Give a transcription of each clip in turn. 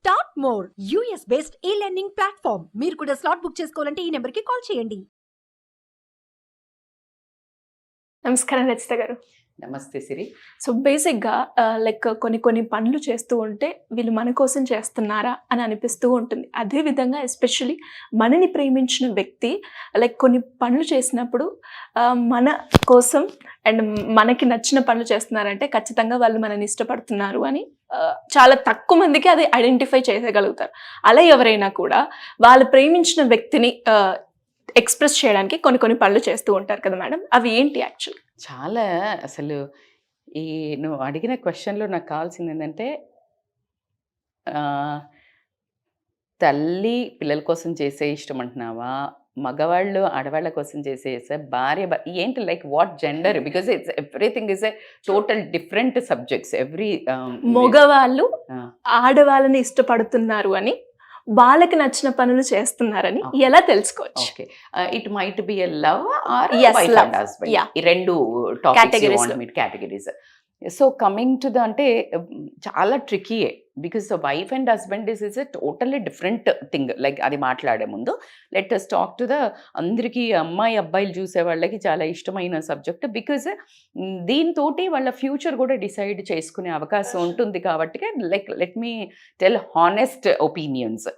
Start more US based ఈ learning platform. మీరు కూడా స్లాట్ బుక్ చేసుకోవాలంటే ఈ నెంబర్కి కాల్ చేయండి. నమస్కారం రచిత గారు. నమస్తే సిరి. సో బేసిక్గా లైక్ కొన్ని పనులు చేస్తూ ఉంటే వీళ్ళు మన కోసం చేస్తున్నారా అని అనిపిస్తూ ఉంటుంది. అదేవిధంగా ఎస్పెషల్లీ మనని ప్రేమించిన వ్యక్తి లైక్ కొన్ని పనులు చేసినప్పుడు మన కోసం అండ్ మనకి నచ్చిన పనులు చేస్తున్నారంటే ఖచ్చితంగా వాళ్ళు మనని ఇష్టపడుతున్నారు అని చాలా తక్కువ మందికి అది ఐడెంటిఫై చేయగలుగుతారు. అలా ఎవరైనా కూడా వాళ్ళు ప్రేమించిన వ్యక్తిని ఎక్స్ప్రెస్ చేయడానికి కొన్ని పనులు చేస్తూ ఉంటారు కదా మేడం, అవి ఏంటి యాక్చువల్లీ? చాలా అసలు ఈ నువ్వు అడిగిన క్వశ్చన్లో నాకు కావాల్సింది ఏంటంటే తల్లి పిల్లల కోసం చేసే ఇష్టం అంటున్నావా, మగవాళ్ళు ఆడవాళ్ళ కోసం చేసే భార్య ఏంటి, like what gender? Because it's everything is a total different subjects. మగవాళ్ళు ఆడవాళ్ళని ఇష్టపడుతున్నారు అని, వాళ్ళకి నచ్చిన పనులు చేస్తున్నారని ఎలా తెలుసుకోవచ్చు? Okay, it might be a love or wife and husband, ఈ రెండు categories. So coming to the అంటే చాలా ట్రికీయే, because the wife and husband is a totally different thing. Like అది మాట్లాడే ముందు let us talk to the అందరికీ అమ్మాయి అబ్బాయిలు చూసే వాళ్ళకి చాలా ఇష్టమైన సబ్జెక్ట్. బికాజ్ దీంతో వాళ్ళ ఫ్యూచర్ కూడా డిసైడ్ చేసుకునే అవకాశం ఉంటుంది కాబట్టి like let me tell honest opinions.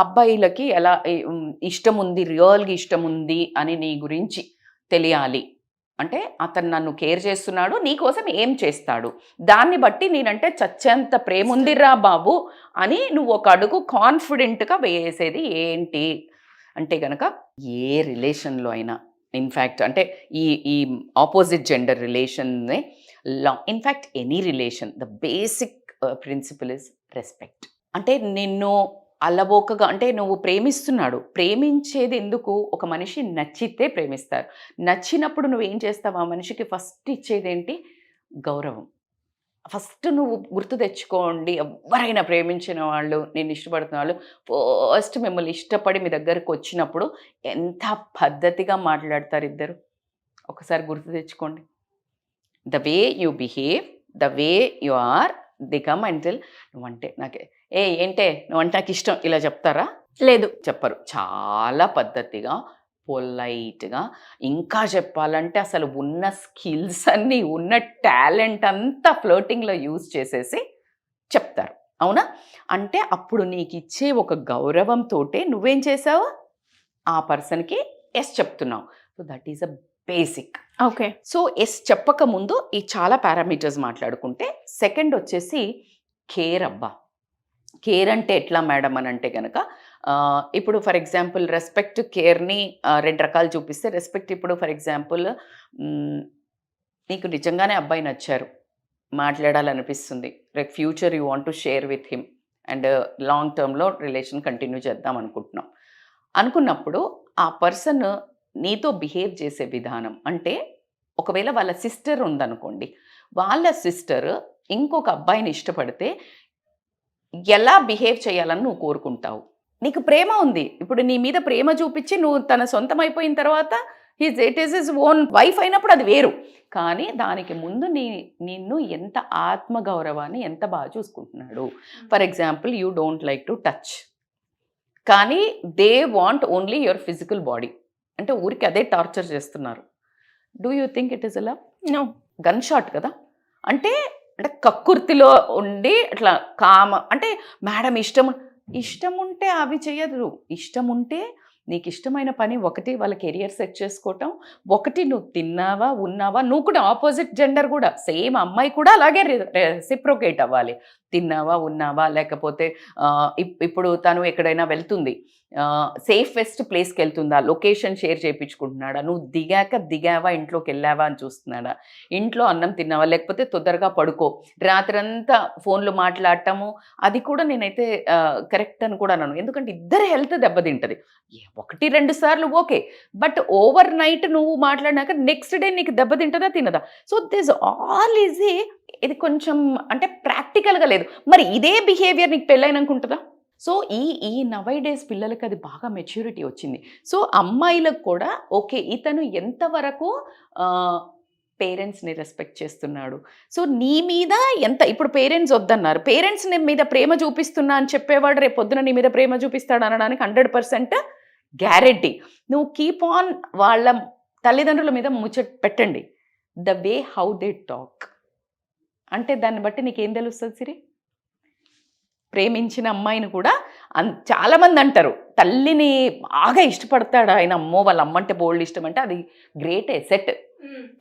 అబ్బాయిలకి ఎలా ఇష్టం ఉంది, రియల్గా ఇష్టం ఉంది అని నీ గురించి తెలియాలి అంటే అతను నన్ను కేర్ చేస్తున్నాడు, నీకోసం ఏం చేస్తాడు, దాన్ని బట్టి నేనంటే చచ్చేంత ప్రేమ ఉందిరా బాబు అని నువ్వు ఒక అడుగు కాన్ఫిడెంట్గా వేసేది ఏంటి అంటే కనుక ఏ రిలేషన్లో అయినా, ఇన్ఫ్యాక్ట్ అంటే ఈ ఆపోజిట్ జెండర్ రిలేషన్నే in fact any relation the basic principle is respect. అంటే నిన్ను అలవోకగా అంటే నువ్వు ప్రేమిస్తున్నాడు, ప్రేమించేది ఎందుకు? ఒక మనిషి నచ్చితే ప్రేమిస్తారు. నచ్చినప్పుడు నువ్వేం చేస్తావు? ఆ మనిషికి ఫస్ట్ ఇచ్చేదేంటి? గౌరవం. ఫస్ట్ నువ్వు గుర్తు తెచ్చుకోండి, ఎవరైనా ప్రేమించిన వాళ్ళు, నేను ఇష్టపడుతున్న వాళ్ళు ఫస్ట్ మిమ్మల్ని ఇష్టపడి మీ దగ్గరకు వచ్చినప్పుడు ఎంత పద్ధతిగా మాట్లాడతారు ఇద్దరు. ఒకసారి గుర్తు తెచ్చుకోండి. The way you behave, the way you are, the come and tell నువ్వంటే నాకే ఏంటే నువ్వంటే నాకు ఇష్టం ఇలా చెప్తారా? లేదు, చెప్పరు. చాలా పద్ధతిగా పొలైట్గా, ఇంకా చెప్పాలంటే అసలు ఉన్న స్కిల్స్ అన్నీ, ఉన్న టాలెంట్ అంతా ఫ్లోటింగ్లో యూజ్ చేసేసి చెప్తారు. అవునా? అంటే అప్పుడు నీకు ఇచ్చే ఒక గౌరవంతో నువ్వేం చేసావు? ఆ పర్సన్కి ఎస్ చెప్తున్నావు. So that is a basic. Okay. So yes చెప్పక ముందు ఈ చాలా పారామీటర్స్ మాట్లాడుకుంటే, సెకండ్ వచ్చేసి కేర్. అబ్బా, కేర్ అంటే ఎట్లా మేడం అని అంటే కనుక ఇప్పుడు ఫర్ ఎగ్జాంపుల్ రెస్పెక్ట్, కేర్ని రెండు రకాలు చూపిస్తే, రెస్పెక్ట్ ఇప్పుడు ఫర్ ఎగ్జాంపుల్ నీకు నిజంగానే అబ్బాయి నచ్చారు, మాట్లాడాలనిపిస్తుంది, like future you want to share with him and long టర్మ్లో రిలేషన్ కంటిన్యూ చేద్దాం అనుకున్నప్పుడు ఆ పర్సన్ నీతో బిహేవ్ చేసే విధానం అంటే, ఒకవేళ వాళ్ళ సిస్టర్ ఉందనుకోండి, వాళ్ళ సిస్టర్ ఇంకొక అబ్బాయిని ఇష్టపడితే ఎలా బిహేవ్ చేయాలని నువ్వు కోరుకుంటావు? నీకు ప్రేమ ఉంది, ఇప్పుడు నీ మీద ప్రేమ చూపించి నువ్వు తన సొంతం అయిపోయిన తర్వాత it is his own wife అయినప్పుడు అది వేరు. కానీ దానికి ముందు నిన్ను ఎంత ఆత్మగౌరవాన్ని ఎంత బాగా చూసుకుంటున్నాడు. For example you don't like to touch, కానీ they want only your physical body, అంటే ఊరికి అదే టార్చర్ చేస్తున్నారు. Do you think it is a love? No. Gun shot కదా. అంటే కక్కుర్తిలో ఉండి అట్లా అంటే మేడం ఇష్టం ఉంటే అవి చేయదు. ఇష్టం ఉంటే నీకు ఇష్టమైన పని ఒకటి వాళ్ళ కెరియర్ సెట్ చేసుకోవటం, ఒకటి నువ్వు తిన్నావా ఉన్నావా, నువ్వు కూడా ఆపోజిట్ జెండర్ కూడా సేమ్ అమ్మాయి కూడా అలాగే రెసిప్రొకేట్ అవ్వాలి. తిన్నావా ఉన్నావా, లేకపోతే ఇప్పుడు తను ఎక్కడైనా వెళ్తుంది, సేఫెస్ట్ ప్లేస్కి వెళ్తుందా, లొకేషన్ షేర్ చేయించుకుంటున్నాడా, నువ్వు దిగావా ఇంట్లోకి వెళ్ళావా అని చూస్తున్నాడా, ఇంట్లో అన్నం తిన్నావా, లేకపోతే తొందరగా పడుకో, రాత్రంతా ఫోన్లు మాట్లాడటము, అది కూడా నేనైతే కరెక్ట్ అని కూడా అన్నాను. ఎందుకంటే ఇద్దరు హెల్త్ దెబ్బతింటుంది. 1-2 సార్లు ఓకే, బట్ ఓవర్ నైట్ నువ్వు మాట్లాడినాక నెక్స్ట్ డే నీకు దెబ్బతింటుందా తినదా? So this all easy. ఇది కొంచెం అంటే ప్రాక్టికల్గా లేదు. మరి ఇదే బిహేవియర్ నీకు పెళ్ళైనాక ఉంటుందా? సో ఈ నవై డేస్ పిల్లలకి అది బాగా మెచ్యూరిటీ వచ్చింది. సో అమ్మాయిలకు కూడా ఓకే, ఇతను ఎంతవరకు పేరెంట్స్ని రెస్పెక్ట్ చేస్తున్నాడు. సో నీ మీద ఎంత, ఇప్పుడు పేరెంట్స్ వద్దన్నారు, పేరెంట్స్ మీద ప్రేమ చూపిస్తున్నా అని చెప్పేవాడు రేపు పొద్దున నీ మీద ప్రేమ చూపిస్తాడు అనడానికి 100% గ్యారెంటీ. నువ్వు కీప్ ఆన్ వాళ్ళ తల్లిదండ్రుల మీద ముచ్చట పెట్టండి. The way how they talk అంటే దాన్ని బట్టి నీకేం తెలుస్తుంది సిరి? ప్రేమించిన అమ్మాయిని కూడా చాలామంది అంటారు తల్లిని బాగా ఇష్టపడతాడు ఆయన, అమ్మో వాళ్ళ అమ్మంటే బోల్డ్ ఇష్టం అంటే అది గ్రేట్ ఎసెట్.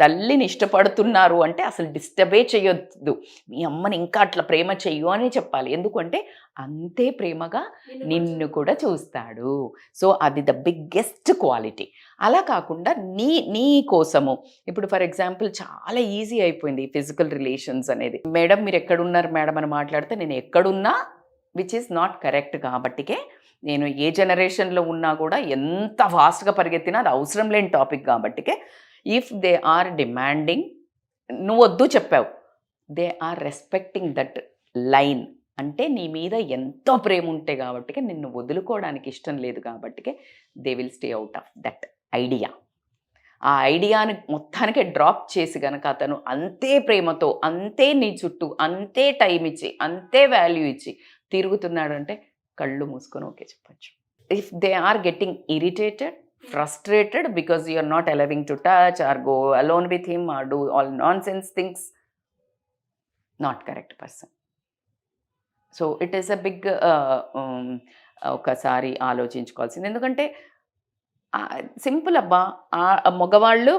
తల్లిని ఇష్టపడుతున్నారు అంటే అసలు డిస్టర్బే చేయొద్దు, మీ అమ్మని ఇంకా అట్లా ప్రేమ చెయ్యు అని చెప్పాలి. ఎందుకంటే అంతే ప్రేమగా నిన్ను కూడా చూస్తాడు. సో అది ద బిగ్గెస్ట్ క్వాలిటీ. అలా కాకుండా నీ కోసము ఇప్పుడు ఫర్ ఎగ్జాంపుల్ చాలా ఈజీ అయిపోయింది ఫిజికల్ రిలేషన్స్ అనేది. మేడం మీరు ఎక్కడున్నారు మేడం అని మాట్లాడితే నేను ఎక్కడున్నా విచ్ ఈస్ నాట్ కరెక్ట్. కాబట్టికే నేను ఏ జనరేషన్లో ఉన్నా కూడా ఎంత ఫాస్ట్గా పరిగెత్తినా అది అవసరం లేని టాపిక్. కాబట్టికే ఇఫ్ దే ఆర్ డిమాండింగ్, నువ్వు వద్దు చెప్పావు, they are respecting that line. అంటే నీ మీద ఎంతో ప్రేమ ఉంటే కాబట్టికే నిన్ను వదులుకోవడానికి ఇష్టం లేదు కాబట్టికే they will stay out of that idea. ఆ ఐడియాని మొత్తానికి డ్రాప్ చేసి గనక అతను అంతే ప్రేమతో అంతే నీ చుట్టూ అంతే టైం ఇచ్చి అంతే వాల్యూ ఇచ్చి తిరుగుతున్నాడంటే కళ్ళు మూసుకొని ఓకే చెప్పచ్చు. If they are getting irritated, frustrated because you are not allowing to touch or go alone with him or do all nonsense things, not correct person. So it is a big ఒకసారి ఆలోచించుకోవాల్సింది. ఎందుకంటే simple అబ్బా, మగవాళ్ళు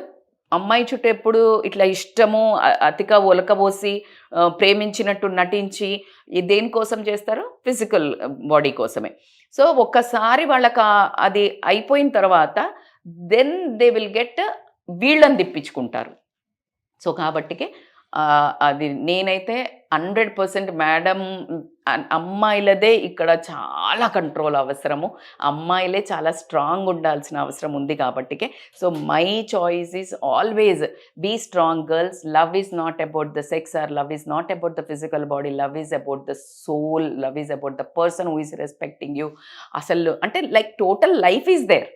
అమ్మాయి చుట్టూ ఎప్పుడు ఇట్లా ఇష్టము అతిగా ఒలకబోసి ప్రేమించినట్టు నటించి దేనికోసం చేస్తారు? ఫిజికల్ బాడీ కోసమే. సో ఒక్కసారి వాళ్ళకి అది అయిపోయిన తర్వాత దెన్ దే విల్ గెట్ వీళ్ళని తిప్పించుకుంటారు. సో కాబట్టికే అది నేనైతే 100% మేడం అమ్మాయిలదే ఇక్కడ చాలా కంట్రోల్ అవసరము, అమ్మాయిలే చాలా స్ట్రాంగ్ ఉండాల్సిన అవసరం ఉంది. కాబట్టికే so my choice is always be strong girls. Love is not about the sex or love is not about the physical body, love is about the soul, love is about the person who is respecting you. అసలు అంటే like total life is there.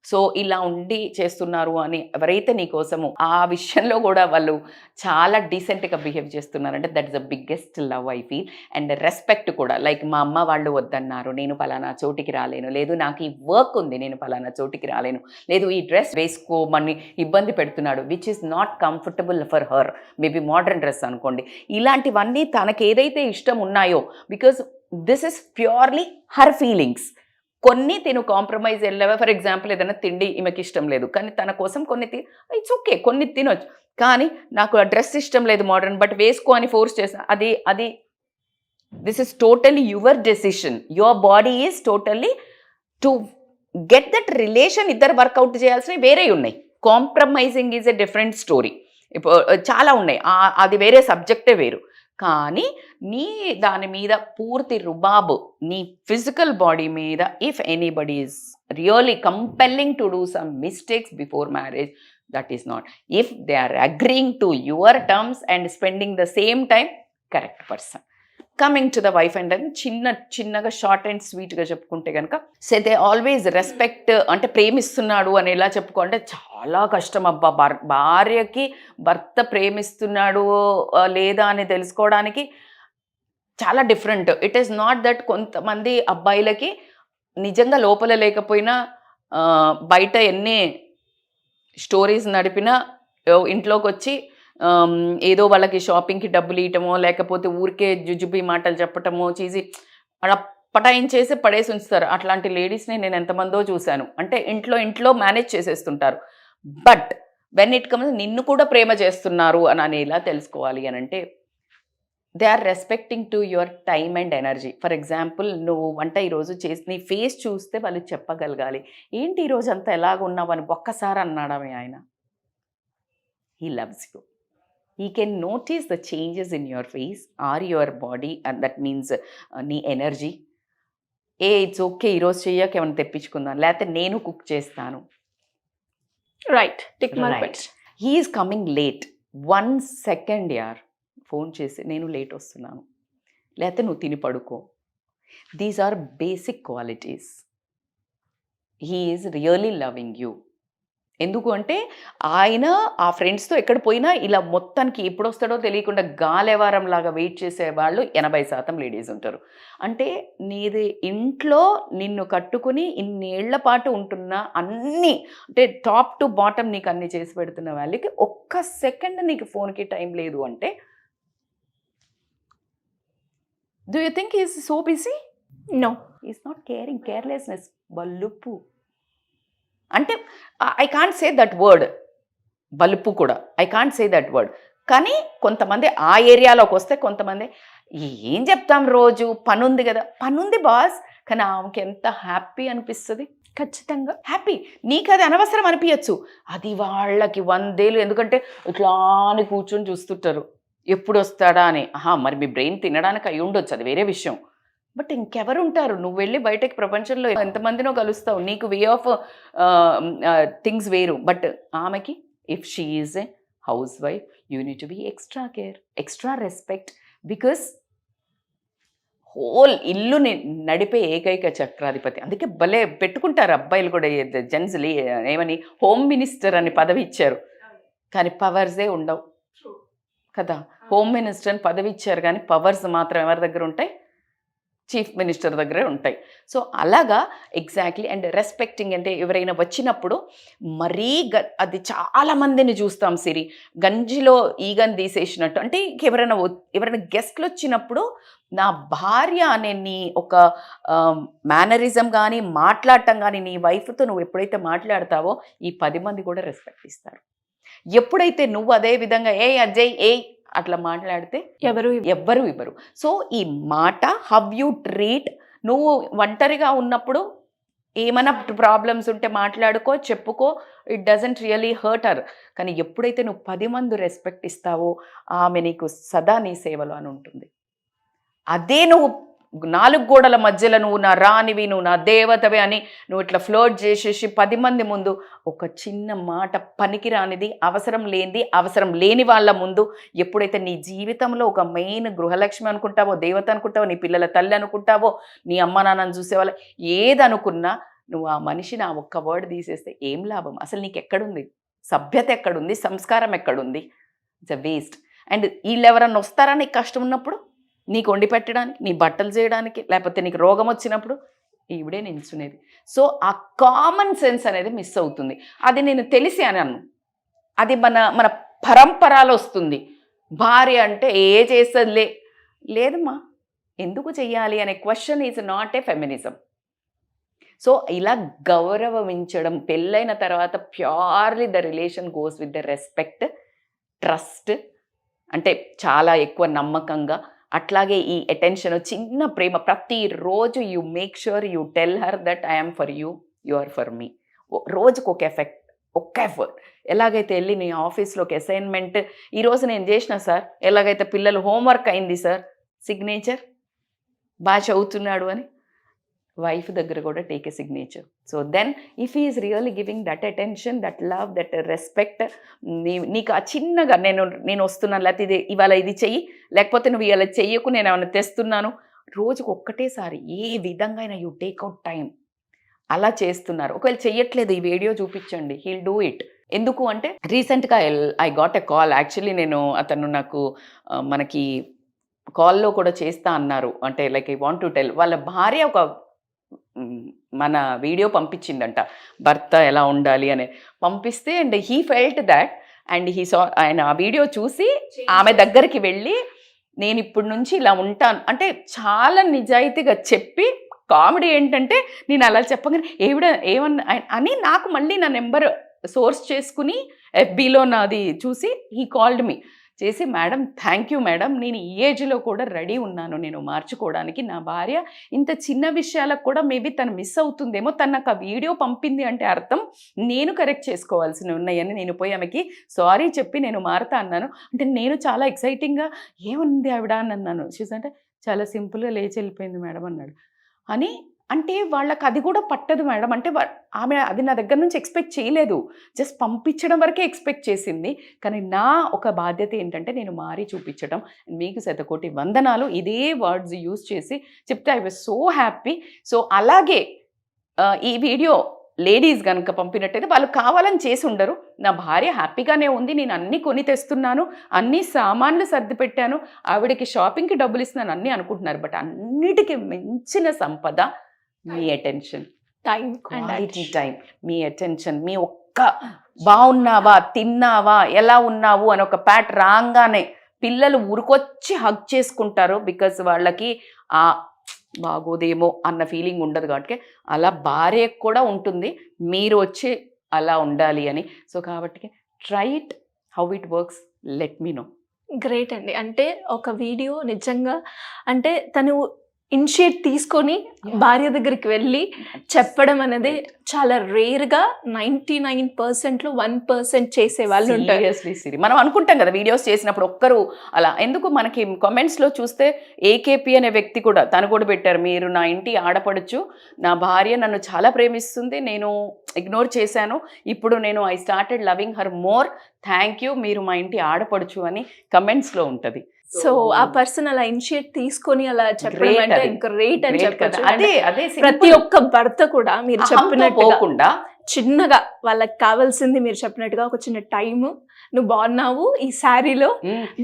So ఇలా ఉండి చేస్తున్నారు అని ఎవరైతే నీ కోసము ఆ విషయంలో కూడా వాళ్ళు చాలా డీసెంట్గా బిహేవ్ చేస్తున్నారంటే that is the biggest love I feel. And respect కూడా, లైక్ మా అమ్మ వాళ్ళు వద్దన్నారు, నేను పలానా చోటికి రాలేను, లేదు నాకు ఈ వర్క్ ఉంది నేను పలానా చోటికి రాలేను, లేదు ఈ డ్రెస్ వేసుకోమని ఇబ్బంది పెడుతున్నాడు which is not comfortable for her, maybe modern dress అనుకోండి. ఇలాంటివన్నీ తనకి ఏదైతే ఇష్టం ఉన్నాయో because this is purely her feelings. కొన్ని తిను కాంప్రమైజ్ వెళ్ళావా, ఫర్ ఎగ్జాంపుల్ ఏదైనా తిండి ఈమెకి ఇష్టం లేదు కానీ తన కోసం కొన్ని ఇట్స్ ఓకే కొన్ని తినొచ్చు, కానీ నాకు ఆ డ్రెస్ ఇష్టం లేదు మోడర్న్ బట్ వేసుకో అని ఫోర్స్ చేసా, అది this is totally your decision. Your body is totally to get that relation. ఇద్దరు వర్కౌట్ చేయాల్సినవి వేరే ఉన్నాయి. Compromising is a different story. ఇప్పుడు చాలా ఉన్నాయి, అది వేరే సబ్జెక్టే వేరు. కానీ నీ దాని మీద పూర్తి రుబాబు నీ ఫిజికల్ బాడీ మీద, if anybody is really compelling to do some mistakes before marriage, that is not. If they are agreeing to your terms and spending the same time, correct person. Coming to the wife and చిన్నగా short and స్వీట్గా చెప్పుకుంటే కనుక say they always respect. అంటే ప్రేమిస్తున్నాడు అని ఎలా చెప్పుకోంటే చాలా కష్టం అబ్బా. భార్యకి భర్త ప్రేమిస్తున్నాడు లేదా అని తెలుసుకోవడానికి చాలా different. It is not that కొంతమంది అబ్బాయిలకి నిజంగా లోపల లేకపోయినా బయట ఎన్ని స్టోరీస్ నడిపినా ఇంట్లోకి వచ్చి ఏదో వాళ్ళకి షాపింగ్కి డబ్బులు ఇవ్వటమో లేకపోతే ఊరికే జుజుబీ మాటలు చెప్పటమో చేసి అలా పటాయించేసి పడేసి ఉంచుతారు. అట్లాంటి లేడీస్ని నేను ఎంతమందో చూశాను. అంటే ఇంట్లో మేనేజ్ చేసేస్తుంటారు. బట్ వెన్ ఇట్ కమ్స్ నిన్ను కూడా ప్రేమ చేస్తున్నారు అని ఎలా తెలుసుకోవాలి అని అంటే they are respecting to your time and energy. For example నువ్వు వంట ఈరోజు చేసి నీ ఫేస్ చూస్తే వాళ్ళు చెప్పగలగాలి, ఏంటి ఈరోజు అంతా ఎలాగున్నావు అని ఒక్కసారి అన్నాడమే ఆయన. He loves you. He can notice the changes in your face or your body, and that means నీ ఎనర్జీ. ఇట్స్ ఓకే ఈరోజు చెయ్యక ఏమైనా తెప్పించుకుందాం, లేకపోతే నేను కుక్ చేస్తాను. Right, tick mark. He is coming late 1 second యార్ ఫోన్ చేసి నేను లేట్ వస్తున్నాను, లేకపోతే నువ్వు తిని పడుకో. These are basic qualities. He is really loving you. ఎందుకు అంటే ఆయన ఆ ఫ్రెండ్స్తో ఎక్కడ పోయినా ఇలా మొత్తానికి ఎప్పుడు వస్తాడో తెలియకుండా గాలెవారం లాగా వెయిట్ చేసే వాళ్ళు 80% లేడీస్ ఉంటారు. అంటే నీది ఇంట్లో నిన్ను కట్టుకుని ఇన్నేళ్ల పాటు ఉంటున్న అన్నీ అంటే టాప్ టు బాటమ్ నీకు అన్ని చేసి పెడుతున్న వాళ్ళకి ఒక్క సెకండ్ నీకు ఫోన్కి టైం లేదు అంటే do you think is so busy? No, is not caring. Carelessness, బల్లుపు. అంటే I can't say that word, బలుపు కూడా I can't say that word. కానీ కొంతమంది ఆ ఏరియాలోకి వస్తే కొంతమంది ఏం చెప్తాం, రోజు పనుంది కదా, పనుంది బాస్, కానీ ఆమెకి ఎంత హ్యాపీ అనిపిస్తుంది. ఖచ్చితంగా హ్యాపీ. నీకు అది అనవసరం అనిపించచ్చు, అది వాళ్ళకి 100 ఏళ్ళు. ఎందుకంటే ఇట్లా అని కూర్చొని చూస్తుంటారు ఎప్పుడు వస్తాడా అని. మరి మీ బ్రెయిన్ తినడానికి అయి ఉండొచ్చు, అది వేరే విషయం. బట్ ఇంకెవరు ఉంటారు? నువ్వు వెళ్ళి బయటకి ప్రపంచంలో ఎంతమందినో కలుస్తావు, నీకు వే ఆఫ్ థింగ్స్ వేరు. బట్ ఆమెకి if she is a house wife you need to be extra care, extra respect. Because whole ఇల్లుని నడిపే ఏకైక చక్రాధిపతి. అందుకే భలే పెట్టుకుంటారు అబ్బాయిలు కూడా, జెంట్స్ ఏమని హోమ్ మినిస్టర్ అని పదవి ఇచ్చారు, కానీ పవర్సే ఉండవు కదా. హోమ్ మినిస్టర్ అని పదవి ఇచ్చారు కానీ పవర్స్ మాత్రం ఎవరి దగ్గర ఉంటాయి? చీఫ్ మినిస్టర్ దగ్గరే ఉంటాయి. సో అలాగా ఎగ్జాక్ట్లీ. అండ్ రెస్పెక్టింగ్ అంటే ఎవరైనా వచ్చినప్పుడు మరీ అది చాలా మందిని చూస్తాం సిరి, గంజిలో ఈగని తీసేసినట్టు. అంటే ఎవరైనా గెస్ట్లు వచ్చినప్పుడు నా భార్య అనే నీ ఒక మేనరిజం కానీ మాట్లాడటం కానీ నీ వైఫ్తో నువ్వు ఎప్పుడైతే మాట్లాడతావో ఈ 10 మంది కూడా రెస్పెక్ట్ ఇస్తారు. ఎప్పుడైతే నువ్వు అదే విధంగా ఏ అజయ్ ఏ అట్లా మాట్లాడితే ఎవ్వరు ఇవ్వరు. సో ఈ మాట హౌ యూ ట్రీట్, నువ్వు ఒంటరిగా ఉన్నప్పుడు ఏమైనా ప్రాబ్లమ్స్ ఉంటే మాట్లాడుకో, చెప్పుకో, it doesn't really hurt her. కానీ ఎప్పుడైతే నువ్వు 10 మంది రెస్పెక్ట్ ఇస్తావో ఆమె నీకు సదా నీ సేవలో అని ఉంటుంది. అదే నువ్వు 4 గోడల మధ్యలో నువ్వు నా రానివి, నువ్వు నా దేవతవి అని నువ్వు ఇట్లా ఫ్లోట్ చేసేసి 10 మంది ముందు ఒక చిన్న మాట పనికిరానిది, అవసరం లేని వాళ్ళ ముందు ఎప్పుడైతే నీ జీవితంలో ఒక మెయిన్ గృహలక్ష్మి అనుకుంటావో, దేవత అనుకుంటావో, నీ పిల్లల తల్లి అనుకుంటావో, నీ అమ్మ నాన్నని చూసేవాళ్ళ ఏదనుకున్నా నువ్వు ఆ మనిషిని ఆ ఒక్క వర్డ్ తీసేస్తే ఏం లాభం? అసలు నీకు ఎక్కడుంది సభ్యత? ఎక్కడుంది సంస్కారం? ఎక్కడుంది? It's a waste. అండ్ వీళ్ళు ఎవరన్నా వస్తారా నీకు కష్టం ఉన్నప్పుడు, నీకు వండి పెట్టడానికి, నీ బట్టలు చేయడానికి, లేకపోతే నీకు రోగం వచ్చినప్పుడు ఈవిడే నిల్చునేది. సో ఆ కామన్ సెన్స్ అనేది మిస్ అవుతుంది. అది నేను తెలిసి అన్నాను, అది మన పరంపరలో వస్తుంది. భార్య అంటే ఏ చేస్తుందిలే, లేదమ్మా ఎందుకు చెయ్యాలి అనే question is not a feminism. So ఇలా గౌరవించడం, పెళ్ళైన తర్వాత purely the relation goes with the respect, trust, అంటే చాలా ఎక్కువ నమ్మకంగా. అట్లాగే ఈ అటెన్షన్, చిన్న ప్రేమ, ప్రతిరోజు you make sure you tell her that I'm for you, you are for me. రోజుకు ఒక ఎఫర్ట్. ఎలాగైతే వెళ్ళి నీ ఆఫీస్లోకి అసైన్మెంట్ ఈరోజు నేను చేసిన సార్, ఎలాగైతే పిల్లలు హోంవర్క్ అయింది సార్, సిగ్నేచర్ బాగా చదువుతున్నాడు అని వైఫ్ దగ్గర కూడా take a signature. So then if he is really giving that attention, that love, that respect, నీకు ఆ చిన్నగా నేను వస్తున్నాను, లేకపోతే ఇవాళ ఇది చెయ్యి, లేకపోతే నువ్వు ఇలా చెయ్యకు, నేను ఏమైనా తెస్తున్నాను, రోజుకు ఒక్కటేసారి ఏ విధంగా అయినా యూ టేక్అవుట్ టైం అలా చేస్తున్నారు. ఒకవేళ చెయ్యట్లేదు ఈ వీడియో చూపించండి, హీల్ డూ ఇట్. ఎందుకు అంటే రీసెంట్గా I got a call. Actually అతను నాకు మనకి కాల్లో కూడా చేస్తా అన్నారు. అంటే like I want to tell, వాళ్ళ భార్య ఒక మన వీడియో పంపించిందంట, భర్త ఎలా ఉండాలి అని పంపిస్తే, and he felt that, and ఆయన ఆ వీడియో చూసి ఆమె దగ్గరికి వెళ్ళి నేను ఇప్పటి నుంచి ఇలా ఉంటాను అంటే చాలా నిజాయితీగా చెప్పి, కామెడీ ఏంటంటే నేను అలా చెప్పగానే ఏమన్నా అని నాకు మళ్ళీ నా నెంబర్ సోర్స్ చేసుకుని FBలో నాది చూసి హీ కాల్డ్ మీ చేసి, మేడం థ్యాంక్ యూ మేడం, నేను ఈ ఏజ్లో కూడా రెడీ ఉన్నాను నేను మార్చుకోవడానికి. నా భార్య ఇంత చిన్న విషయాలకు కూడా మేబీ తను మిస్ అవుతుందేమో, తను నాకు ఆ వీడియో పంపింది అంటే అర్థం నేను కరెక్ట్ చేసుకోవాల్సినవి ఉన్నాయని నేను పోయి ఆమెకి సారీ చెప్పి నేను మారుతా అన్నాను. అంటే నేను చాలా ఎక్సైటింగ్గా ఏముంది ఆవిడ అని అన్నాను. చూసంటే చాలా సింపుల్గా లేచి వెళ్ళిపోయింది మేడం అన్నాడు. అని అంటే వాళ్ళకి అది కూడా పట్టదు మేడం. అంటే ఆమె అది నా దగ్గర నుంచి ఎక్స్పెక్ట్ చేయలేదు, జస్ట్ పంపించడం వరకే ఎక్స్పెక్ట్ చేసింది. కానీ నా ఒక బాధ్యత ఏంటంటే నేను మారి చూపించడం. మీకు శతకోటి వందనాలు, ఇదే వర్డ్స్ యూజ్ చేసి చెప్తే I was so happy. So అలాగే ఈ వీడియో లేడీస్ కనుక పంపినట్టయితే వాళ్ళు కావాలని చేసి ఉండరు. నా భార్య హ్యాపీగానే ఉంది, నేను అన్నీ కొని తెస్తున్నాను, అన్ని సామాన్లు సర్ది పెట్టాను, ఆవిడకి షాపింగ్కి డబ్బులు ఇస్తున్నాను అన్నీ అనుకుంటున్నారు. బట్ అన్నిటికీ మించిన సంపద మీ అటెన్షన్, టైం క్వాలిటీ టైం, మీ అటెన్షన్. మీ ఒక్క బాగున్నావా, తిన్నావా, ఎలా ఉన్నావు అని ఒక ప్యాట్ రాగానే పిల్లలు ఉరికొచ్చి హగ్ చేసుకుంటారు. బికాజ్ వాళ్ళకి ఆ బాగోదేమో అన్న ఫీలింగ్ ఉండదు కాబట్టి. అలా భార్యకు కూడా ఉంటుంది, మీరు వచ్చి అలా ఉండాలి అని. సో కాబట్టి try it, how it works, let me know. Great అండి. అంటే ఒక వీడియో నిజంగా అంటే తను ఇనిషియేట్ తీసుకొని భార్య దగ్గరికి వెళ్ళి చెప్పడం అనేది చాలా రేర్గా 99%లో 1% చేసే వాళ్ళు ఉంటారు. సీరియస్లీ సిరి, మనం అనుకుంటాం కదా వీడియోస్ చేసినప్పుడు ఒక్కరు అలా ఎందుకు. మనకి కామెంట్స్లో చూస్తే ఏకేపీ అనే వ్యక్తి కూడా, తను కూడా పెట్టారు, మీరు నా ఇంటి ఆడపడుచు, నా భార్య నన్ను చాలా ప్రేమిస్తుంది, నేను ఇగ్నోర్ చేశాను, ఇప్పుడు నేను I started loving her more, thank you, మీరు మా ఇంటి ఆడపడుచు అని కమెంట్స్లో ఉంటుంది. సో ఆ పర్సన్ అలా ఇనిషియేట్ తీసుకొని అలా చెప్పడం అంటే గ్రేట్ అని చెప్పచ్చు. అదే ప్రతి ఒక్క భర్త కూడా మీరు చెప్పినట్టుగా చిన్నగా వాళ్ళకి కావాల్సింది మీరు చెప్పినట్టుగా ఒక చిన్న టైము, నువ్వు బాగున్నావు ఈ శారీలో,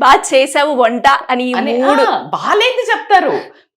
బాగా చేసావు వంట అని మూడు. బాగాలేంది చెప్తారు,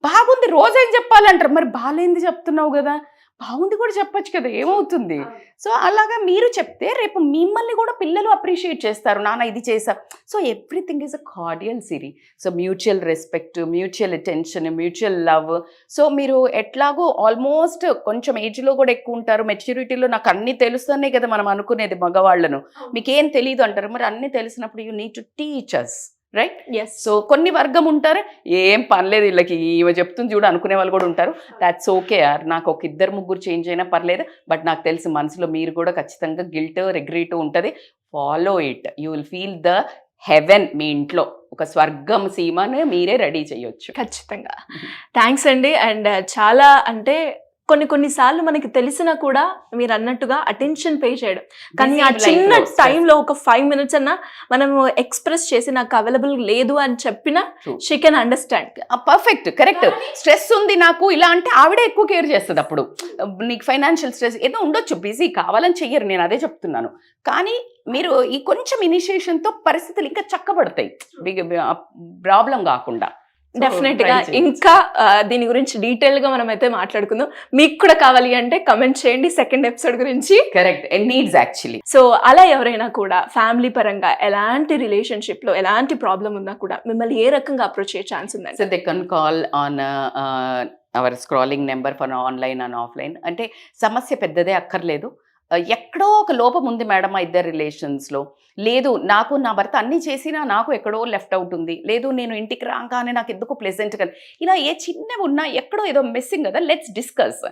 బాగుంది రోజేం చెప్పాలంటారు. మరి బాగాలేంది చెప్తున్నావు కదా, బాగుంది కూడా చెప్పచ్చు కదా, ఏమవుతుంది. సో అలాగా మీరు చెప్తే రేపు మిమ్మల్ని కూడా పిల్లలు అప్రిషియేట్ చేస్తారు, నాన్న ఇది చేసా. So everything is a cordial series. So mutual respect, mutual attention, mutual love. So మీరు ఎట్లాగో ఆల్మోస్ట్ కొంచెం ఏజ్లో కూడా ఎక్కువ ఉంటారు, మెచ్యూరిటీలో నాకు అన్నీ తెలుస్తున్నాయి కదా మనం అనుకునేది మగవాళ్ళను, మీకేం తెలియదు అంటారు. మరి అన్నీ తెలిసినప్పుడు you need to teach us, right? Yes. So కొన్ని వర్గం ఉంటారు, ఏం పనిలేదు వీళ్ళకి, ఇవి చెప్తుంది చూడు అనుకునే వాళ్ళు కూడా ఉంటారు. దాట్స్ ఓకే యార్, నాకు ఒక 2-3 చేంజ్ అయినా పర్లేదు. బట్ నాకు తెలిసి మనసులో మీరు కూడా ఖచ్చితంగా గిల్ట్, రిగ్రెట్ ఉంటుంది. Follow it, you will feel the heaven. మీ ఇంట్లో ఒక స్వర్గం సీమను మీరే రెడీ చేయొచ్చు. ఖచ్చితంగా. థ్యాంక్స్ అండి. అండ్ చాలా అంటే కొన్నిసార్లు మనకి తెలిసినా కూడా మీరు అన్నట్టుగా అటెన్షన్ పే చేయడం, కానీ ఆ చిన్న టైంలో ఒక 5 minutes అన్నా మనము ఎక్స్ప్రెస్ చేసి నాకు అవైలబుల్ లేదు అని చెప్పినా she can understand. Perfect, correct. Stress ఉంది నాకు ఇలా అంటే ఆవిడే ఎక్కువ కేర్ చేస్తుంది. అప్పుడు నీకు ఫైనాన్షియల్ స్ట్రెస్ ఏదో ఉండొచ్చు, బిజీ, కావాలని చెయ్యరు, నేను అదే చెప్తున్నాను. కానీ మీరు ఈ కొంచెం ఇనిషియేషన్తో పరిస్థితులు ఇంకా చక్కబడతాయి, ప్రాబ్లం కాకుండా. డెఫినెట్ గా ఇంకా దీని గురించి డీటెయిల్ గా మనం అయితే మాట్లాడుకుందాం. మీకు కూడా కావాలి అంటే కమెంట్ చేయండి సెకండ్ ఎపిసోడ్ గురించి. Correct, needs actually. సో అలా ఎవరైనా కూడా ఫ్యామిలీ పరంగా ఎలాంటి రిలేషన్షిప్ లో ఎలాంటి ప్రాబ్లం ఉన్నా కూడా మిమ్మల్ని ఏ రకంగా అప్రోచ్ అయ్యే ఛాన్స్ ఉందండి? So they can call on hour scrolling number for online and offline. అంటే సమస్య పెద్దదే అక్కర్లేదు, ఎక్కడో ఒక లోపం ఉంది మేడం మా ఇద్దరు రిలేషన్స్లో, లేదు నాకు నా భర్త అన్నీ చేసినా నాకు ఎక్కడో లెఫ్ట్ అవుట్ ఉంది, లేదు నేను ఇంటికి రాగానే నాకు ఎందుకు ప్లెజెంట్ కదా, ఇలా ఏ చిన్నవి ఉన్నా ఎక్కడో ఏదో మిస్సింగ్ కదా, లెట్స్ డిస్కస్.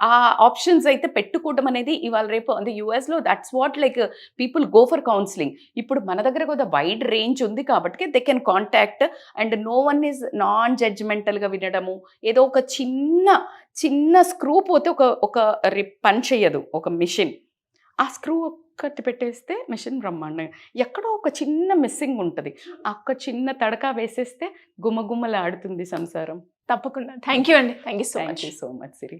ఆ ఆప్షన్స్ అయితే పెట్టుకోవడం అనేది ఇవాళ రేపు అంటే యూఎస్లో that's what like people go for counselling. ఇప్పుడు మన దగ్గర కూడా వైడ్ రేంజ్ ఉంది కాబట్టి they can contact and no one is non జడ్జ్మెంటల్గా వినడము. ఏదో ఒక చిన్న స్క్రూ పోతే ఒక పని చేయదు ఒక మిషన్, ఆ స్క్రూ కట్టి పెట్టేస్తే మిషన్ బ్రహ్మాండంగా. ఎక్కడో ఒక చిన్న మిస్సింగ్ ఉంటుంది, ఒక చిన్న తడక వేసేస్తే గుమ్మగుమ్మలాడుతుంది సంసారం. తప్పకుండా. థ్యాంక్ యూ అండి. Thank you so much Siri.